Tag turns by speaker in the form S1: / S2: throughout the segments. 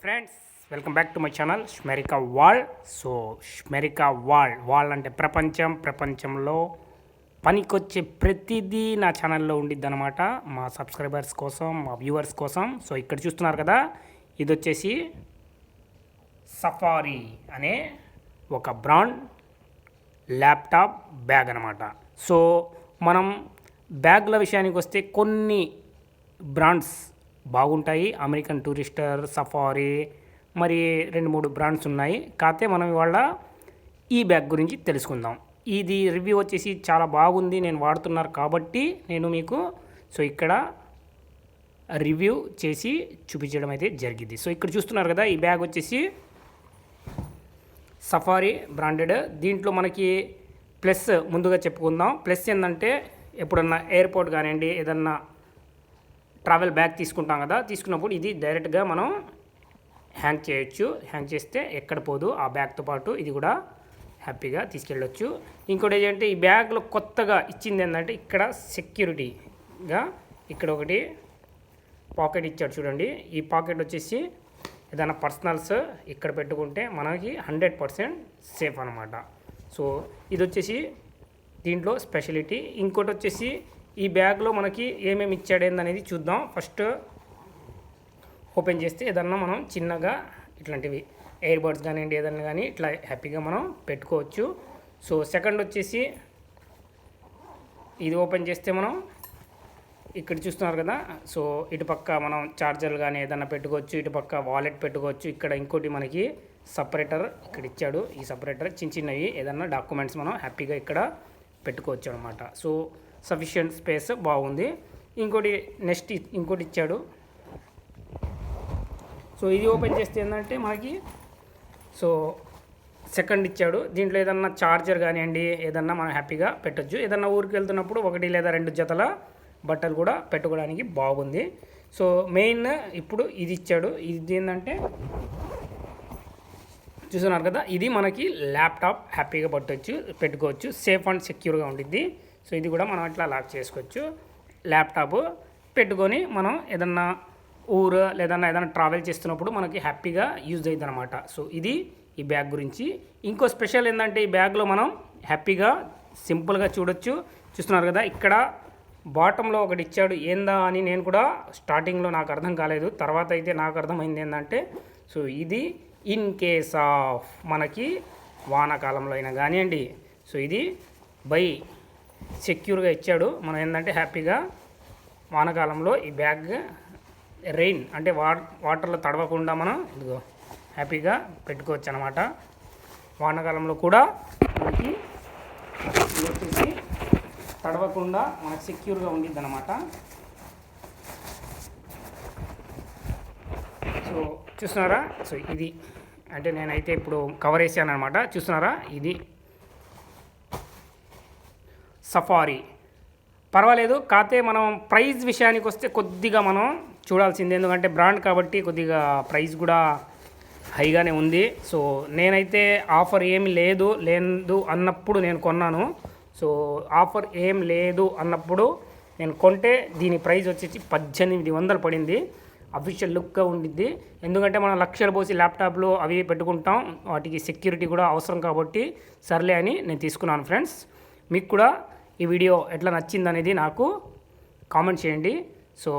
S1: Friends welcome back to my channel Smerika world. So Smerika world అంటే ప్రపంచంలో పనికొచ్చే ప్రతిదీ నా ఛానల్లో ఉండిద్ది అనమాట, మా సబ్స్క్రైబర్స్ కోసం, మా వ్యూవర్స్ కోసం. సో ఇక్కడ చూస్తున్నారు కదా, ఇది వచ్చేసి సఫారీ అనే ఒక బ్రాండ్ ల్యాప్టాప్ బ్యాగ్ అనమాట. సో మనం బ్యాగ్ల విషయానికి వస్తే కొన్ని బ్రాండ్స్ బాగుంటాయి. అమెరికన్ టూరిస్టర్, సఫారీ, మరి 2-3 బ్రాండ్స్ ఉన్నాయి. కాకపోతే మనం ఇవాళ ఈ బ్యాగ్ గురించి తెలుసుకుందాం. ఇది రివ్యూ వచ్చేసి చాలా బాగుంది, నేను వాడుతున్నారు కాబట్టి నేను మీకు ఇక్కడ రివ్యూ చేసి చూపించడం అయితే జరిగింది. సో ఇక్కడ చూస్తున్నారు కదా, ఈ బ్యాగ్ వచ్చేసి సఫారీ బ్రాండెడ్. దీంట్లో మనకి ప్లస్ ముందుగా చెప్పుకుందాం. ప్లస్ ఏంటంటే, ఎప్పుడన్నా ఎయిర్పోర్ట్ కానివ్వండి, ఏదన్నా ట్రావెల్ బ్యాగ్ తీసుకుంటాం కదా, తీసుకున్నప్పుడు ఇది డైరెక్ట్గా మనం హ్యాంగ్ చేయొచ్చు. హ్యాంగ్ చేస్తే ఎక్కడ పోదు, ఆ బ్యాగ్తో పాటు ఇది కూడా హ్యాపీగా తీసుకెళ్ళొచ్చు. ఇంకోటి ఏంటంటే, ఈ బ్యాగ్లో కొత్తగా ఇచ్చింది ఏంటంటే, ఇక్కడ సెక్యూరిటీగా ఇక్కడ ఒకటి పాకెట్ ఇచ్చాడు చూడండి. ఈ పాకెట్ వచ్చేసి ఏదైనా పర్సనల్స్ ఇక్కడ పెట్టుకుంటే మనకి 100% సేఫ్ అనమాట. సో ఇది వచ్చేసి దీంట్లో స్పెషాలిటీ. ఇంకోటి వచ్చేసి ఈ బ్యాగ్లో మనకి ఏమేమి ఇచ్చాడు ఏందనేది చూద్దాం. ఫస్ట్ ఓపెన్ చేస్తే ఏదన్నా మనం చిన్నగా ఇట్లాంటివి ఎయిర్ బడ్స్ కానివ్వండి, ఏదన్నా కానీ ఇట్లా హ్యాపీగా మనం పెట్టుకోవచ్చు. సో సెకండ్ వచ్చేసి ఇది ఓపెన్ చేస్తే మనం ఇక్కడ చూస్తున్నారు కదా, సో ఇటుపక్క మనం ఛార్జర్లు కానీ ఏదన్నా పెట్టుకోవచ్చు, ఇటుపక్క వాలెట్ పెట్టుకోవచ్చు. ఇక్కడ ఇంకోటి మనకి సపరేటర్ ఇక్కడ ఇచ్చాడు. ఈ సపరేటర్ చిన్నవి ఏదన్నా డాక్యుమెంట్స్ మనం హ్యాపీగా ఇక్కడ పెట్టుకోవచ్చు అనమాట. సో సఫిషియంట్ స్పేస్ బాగుంది. ఇంకోటి నెక్స్ట్ ఇంకోటి ఇచ్చాడు. సో ఇది ఓపెన్ చేస్తే ఏంటంటే మనకి సెకండ్ ఇచ్చాడు. దీంట్లో ఏదన్నా ఛార్జర్ కానివ్వండి, ఏదన్నా మనం హ్యాపీగా పెట్టచ్చు. ఏదన్నా ఊరికి వెళ్తున్నప్పుడు 1 లేదా 2 జతల బట్టలు కూడా పెట్టుకోవడానికి బాగుంది. సో మెయిన్ ఇప్పుడు ఇది ఇచ్చాడు. ఇది ఏంటంటే చూస్తున్నారు కదా, ఇది మనకి ల్యాప్టాప్ హ్యాపీగా పెట్టుకోవచ్చు, సేఫ్ అండ్ సెక్యూర్గా ఉండిద్ది. సో ఇది కూడా మనం ఇట్లా లాక్ చేసుకోవచ్చు. ల్యాప్టాప్ పెట్టుకొని మనం ఏదన్నా ఊరు ఏదైనా ట్రావెల్ చేస్తున్నప్పుడు మనకి హ్యాపీగా యూజ్ అవుతుంది అనమాట. సో ఇది ఈ బ్యాగ్ గురించి. ఇంకో స్పెషల్ ఏంటంటే, ఈ బ్యాగ్లో మనం హ్యాపీగా సింపుల్గా చూడొచ్చు. చూస్తున్నారు కదా, ఇక్కడ బాటంలో ఒకటి ఇచ్చాడు. ఏందా అని నేను కూడా స్టార్టింగ్లో నాకు అర్థం కాలేదు, తర్వాత అయితే నాకు అర్థమైంది ఏంటంటే, సో ఇది ఇన్ కేస్ ఆఫ్ మనకి వానాకాలంలో అయినా కానివ్వండి, సో ఇది బై సెక్యూర్గా ఇచ్చాడు. మనం ఏంటంటే హ్యాపీగా వానాకాలంలో ఈ బ్యాగ్ రెయిన్ అంటే వాటర్లో తడవకుండా మనం ఇదిగో హ్యాపీగా పెట్టుకోవచ్చు అనమాట. వానాకాలంలో కూడా మనకి వచ్చేసి తడవకుండా మనకు సెక్యూర్గా ఉండిద్ది అనమాట. సో చూస్తున్నారా, సో ఇది అంటే నేనైతే ఇప్పుడు కవర్ వేసాను అనమాట. చూస్తున్నారా, ఇది సఫారీ పర్వాలేదు. కాకపోతే మనం ప్రైస్ విషయానికి వస్తే కొద్దిగా మనం చూడాల్సింది, ఎందుకంటే బ్రాండ్ కాబట్టి కొద్దిగా ప్రైస్ కూడా హైగానే ఉంది. సో నేనైతే ఆఫర్ ఏమి లేదు అన్నప్పుడు నేను కొన్నాను. సో ఆఫర్ ఏం లేదు అన్నప్పుడు నేను కొంటే దీని ప్రైస్ వచ్చేసి 1800 పడింది. అఫీషియల్ లుక్గా ఉండిద్ది. ఎందుకంటే మనం లక్షలు పోసి ల్యాప్టాప్లు అవి పెట్టుకుంటాం, వాటికి సెక్యూరిటీ కూడా అవసరం కాబట్టి సర్లే అని నేను తీసుకున్నాను. ఫ్రెండ్స్, మీకు కూడా ఈ వీడియో ఎట్లా నచ్చిందనేది నాకు కామెంట్ చేయండి. సో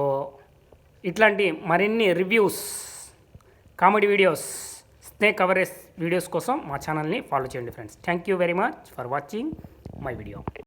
S1: ఇట్లాంటి మరిన్ని reviews, comedy videos, snake coverage videos కోసం మా ఛానల్ని ఫాలో చేయండి friends. Thank you very much for watching my video.